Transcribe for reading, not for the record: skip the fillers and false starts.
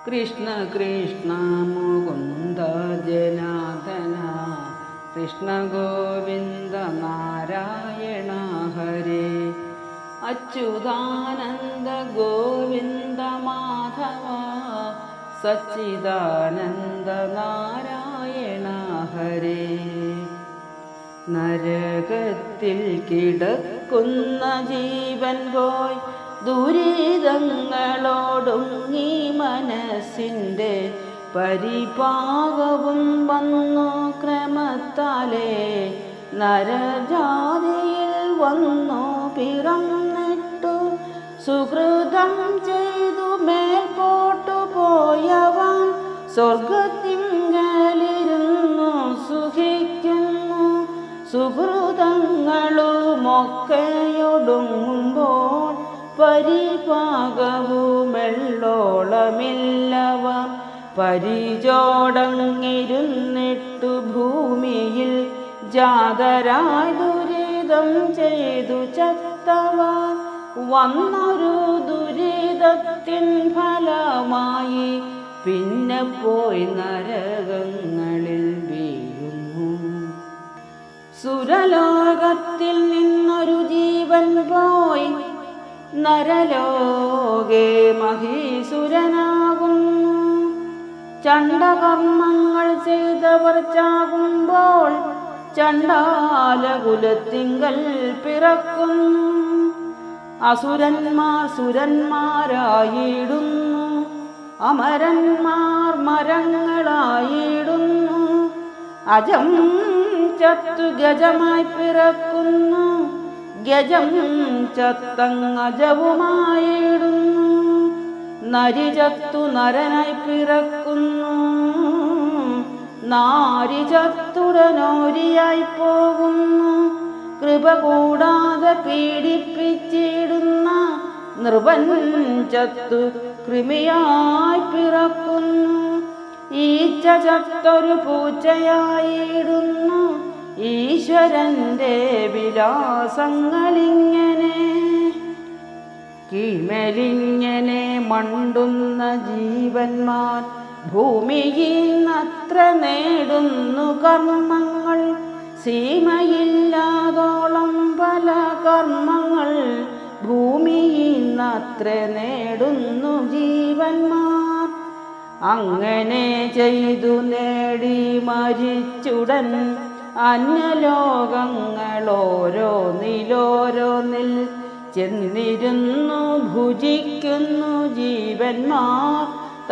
കൃഷ്ണ കൃഷ്ണ മുകുന്ദ ജനാർദ്ദന കൃഷ്ണ ഗോവിന്ദ നാരായണ ഹരേ അച്യുതാനന്ദ ഗോവിന്ദ മാധവ സച്ചിദാനന്ദ നാരായണ ഹരേ നരകത്തിൽ കിടക്കുന്ന ജീവൻ പോയി ദുരിതങ്ങളോടുങ്ങി മനസ്സിൻ്റെ പരിപാകവും വന്നു ക്രമത്താലേ നരജാതിയിൽ വന്നു പിറന്നിട്ടു സുഹൃതം ചെയ്തു മേൽപോട്ടു പോയവൻ സ്വർഗത്തിങ്കലിരുന്നു സുഖിക്കുന്നു സുഹൃതങ്ങളുമൊക്കെയൊടുങ്ങുമ്പോൾ പരിപാകവുമെള്ളോളമില്ലവർ പരിചോടങ്ങിരുന്നിട്ടു ഭൂമിയിൽ ജാതരായി ദുരിതം ചെയ്തു ചത്തവർ വന്നൊരു ദുരിതത്തിൻ ഫലമായി പിന്നെ പോയി നരകങ്ങളിൽ വീഴുന്നു. സുരലോകത്തിൽ നിന്നൊരു ജീവൻ പോയി നരലോകെ മഹീസുരനാകുന്നു. ചണ്ഡകർമ്മങ്ങൾ ചെയ്തവർ ചാകുമ്പോൾ ചണ്ഡാലകുലത്തിങ്കൽ പിറക്കുന്നു. അസുരന്മാർ സുരന്മാരായിടുന്നു, അമരന്മാർ മരങ്ങളായിടുന്നു. അജം ചത്തു ഗജമായി പിറക്കുന്നു, ഗജം ചത്തങ്ങജവുമായിടുന്നു. നരി ചത്തു നരനായി പിറക്കുന്നു, നാരി ചത്തുടനോരിയായി പോകുന്നു. കൃപ കൂടാതെ പീഡിപ്പിച്ചിടുന്ന നൃപൻ ചത്തു കൃമിയായി പിറക്കുന്നു. ഈച്ച ചത്തൊരു പൂച്ചയായിടുന്നു. ഈശ്വരന്റെ വിലാസങ്ങളിങ്ങനെ കീഴ്മേലിങ്ങനെ മണ്ടുന്ന ജീവന്മാർ ഭൂമിയിന്നത്ര നേടുന്നു കർമ്മങ്ങൾ. സീമയില്ലാതോളം പല കർമ്മങ്ങൾ ഭൂമിയിന്നത്ര നേടുന്നു ജീവന്മാർ. അങ്ങനെ ചെയ്തു നേടി മരിച്ചുടൻ അന്യലോകങ്ങളോരോന്നിലോരോന്നിൽ ചെന്നിരുന്നു ഭുജിക്കുന്നു ജീവന്മാർ.